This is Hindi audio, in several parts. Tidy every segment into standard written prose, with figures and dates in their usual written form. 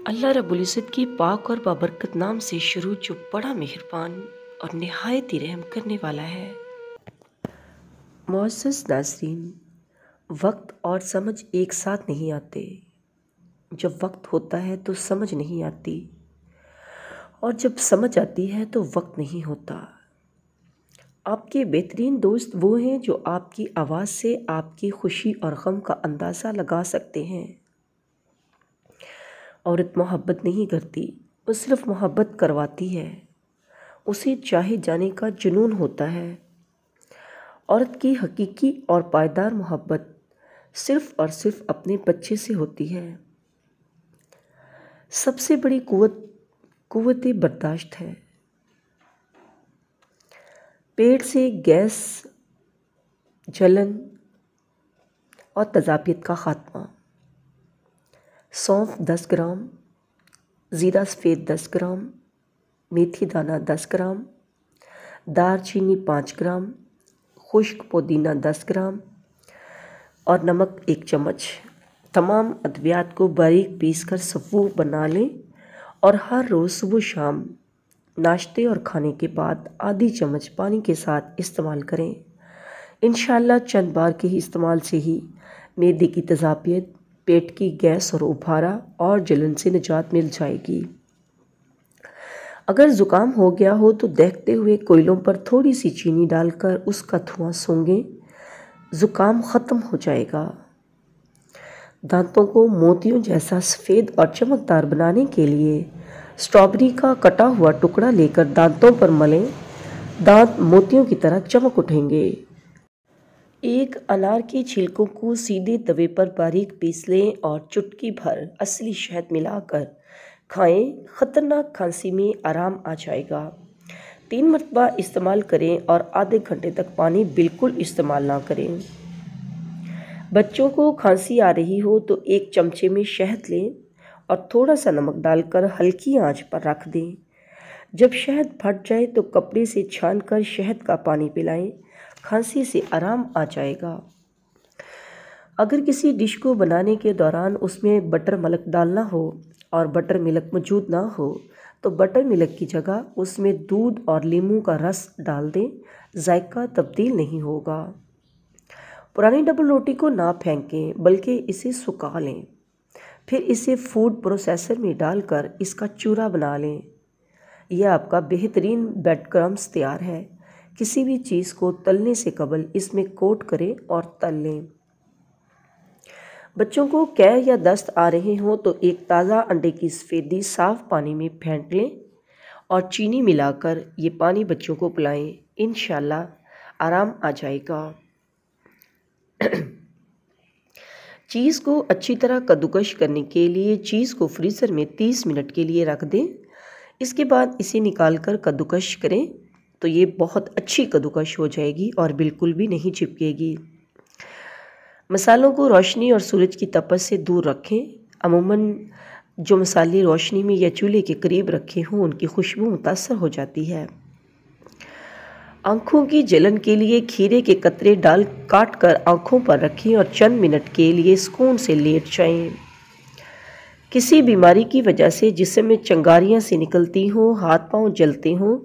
अल्लाह रब्बुल इज़्ज़त की पाक और बाबरकत नाम से शुरू जो बड़ा मेहरबान और निहायत ही रहम करने वाला है। मुअज़्ज़ज़ नाज़रीन, वक्त और समझ एक साथ नहीं आते। जब वक्त होता है तो समझ नहीं आती, और जब समझ आती है तो वक्त नहीं होता। आपके बेहतरीन दोस्त वो हैं जो आपकी आवाज़ से आपकी खुशी और गम का अंदाज़ा लगा सकते हैं। औरत मोहब्बत नहीं करती, वो सिर्फ मोहब्बत करवाती है। उसे चाहे जाने का जुनून होता है। औरत की हकीकी और पायदार मोहब्बत सिर्फ और सिर्फ अपने बच्चे से होती है। सबसे बड़ी कुव्वत बर्दाश्त है। पेट से गैस, जलन और तजाबियत का खात्मा। सौंफ 10 ग्राम, ज़ीरा सफ़ेद 10 ग्राम, मेथी दाना 10 ग्राम, दालचीनी 5 ग्राम, खुश्क पुदीना 10 ग्राम और नमक 1 चम्मच। तमाम अद्वियात को बारीक पीसकर सफ़ू बना लें और हर रोज़ सुबह शाम नाश्ते और खाने के बाद आधी चम्मच पानी के साथ इस्तेमाल करें। इंशाअल्लाह चंद बार के ही इस्तेमाल से ही मैदे की तजाबियत, पेट की गैस और उभारा और जलन से निजात मिल जाएगी। अगर ज़ुकाम हो गया हो तो देखते हुए कोयलों पर थोड़ी सी चीनी डालकर उसका धुआं सूंघें, ज़ुकाम ख़त्म हो जाएगा। दांतों को मोतियों जैसा सफ़ेद और चमकदार बनाने के लिए स्ट्रॉबेरी का कटा हुआ टुकड़ा लेकर दांतों पर मलें, दांत मोतियों की तरह चमक उठेंगे। एक अनार के छिलकों को सीधे तवे पर बारीक पीस लें और चुटकी भर असली शहद मिलाकर खाएं। ख़तरनाक खांसी में आराम आ जाएगा। 3 मरतबा इस्तेमाल करें और आधे घंटे तक पानी बिल्कुल इस्तेमाल ना करें। बच्चों को खांसी आ रही हो तो 1 चमचे में शहद लें और थोड़ा सा नमक डालकर हल्की आंच पर रख दें। जब शहद फट जाए तो कपड़े से छानकर शहद का पानी पिलाएं, खांसी से आराम आ जाएगा। अगर किसी डिश को बनाने के दौरान उसमें बटर मिल्क डालना हो और बटर मिल्क मौजूद ना हो तो बटर मिल्क की जगह उसमें दूध और नींबू का रस डाल दें, जायका तब्दील नहीं होगा। पुरानी डबल रोटी को ना फेंकें बल्कि इसे सुखा लें, फिर इसे फूड प्रोसेसर में डालकर इसका चूरा बना लें। यह आपका बेहतरीन ब्रेड क्रम्स तैयार है। किसी भी चीज़ को तलने से कबल इसमें कोट करें और तल लें। बच्चों को कैर या दस्त आ रहे हों तो एक ताज़ा अंडे की सफ़ेदी साफ़ पानी में फेंट लें और चीनी मिलाकर ये पानी बच्चों को पिलाएं। इंशाअल्लाह आराम आ जाएगा। चीज़ को अच्छी तरह कद्दूकश करने के लिए चीज़ को फ्रीज़र में 30 मिनट के लिए रख दें। इसके बाद इसे निकाल कर कद्दूकश करें तो ये बहुत अच्छी कद्दूकश हो जाएगी और बिल्कुल भी नहीं चिपकेगी। मसालों को रोशनी और सूरज की तपश से दूर रखें। अमूमन जो मसाले रोशनी में या चूल्हे के करीब रखे हों उनकी खुशबू मुतासर हो जाती है। आँखों की जलन के लिए खीरे के कतरे काट कर आँखों पर रखें और चंद मिनट के लिए सुकून से लेट जाएं। किसी बीमारी की वजह से जिस्म में चिंगारियाँ सी निकलती हों, हाथ पांव जलते हों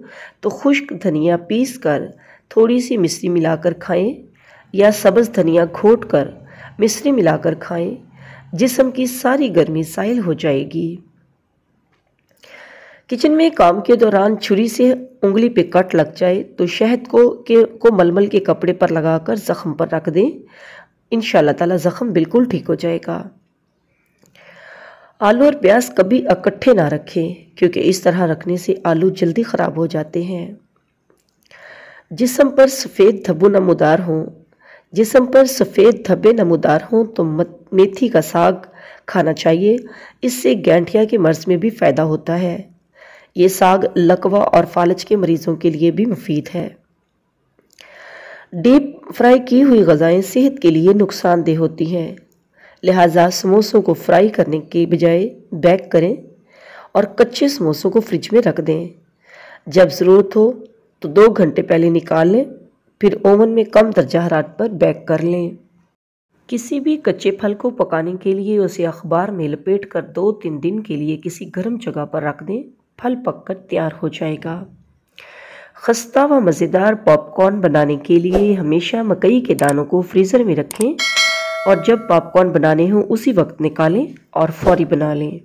तो खुश्क धनिया पीस कर थोड़ी सी मिश्री मिलाकर खाएं या सब्ज़ धनिया घोट कर मिश्री मिलाकर खाएं। जिस्म की सारी गर्मी ज़ाइल हो जाएगी। किचन में काम के दौरान छुरी से उंगली पे कट लग जाए तो शहद को मलमल के कपड़े पर लगाकर ज़ख्म पर रख दें। इंशाअल्लाह ताला ज़ख्म बिल्कुल ठीक हो जाएगा। आलू और प्याज कभी इकट्ठे ना रखें क्योंकि इस तरह रखने से आलू जल्दी ख़राब हो जाते हैं। जिस्म पर सफ़ेद धब्बे नमूदार हों तो मेथी का साग खाना चाहिए। इससे गैंठिया के मर्ज़ में भी फ़ायदा होता है। ये साग लकवा और फालज के मरीज़ों के लिए भी मुफीद है। डीप फ्राई की हुई ग़ज़ाएँ सेहत के लिए नुकसानदेह होती हैं, लिहाजा समोसों को फ्राई करने के बजाय बेक करें और कच्चे समोसों को फ्रिज में रख दें। जब ज़रूरत हो तो 2 घंटे पहले निकाल लें, फिर ओवन में कम दर्जा हरारत पर बेक कर लें। किसी भी कच्चे फल को पकाने के लिए उसे अखबार में लपेटकर 2-3 दिन के लिए किसी गर्म जगह पर रख दें। फल पककर तैयार हो जाएगा। खस्ता व मज़ेदार पॉपकॉर्न बनाने के लिए हमेशा मकई के दानों को फ्रीज़र में रखें और जब पॉपकॉर्न बनाने हों उसी वक्त निकालें और फौरी बना लें।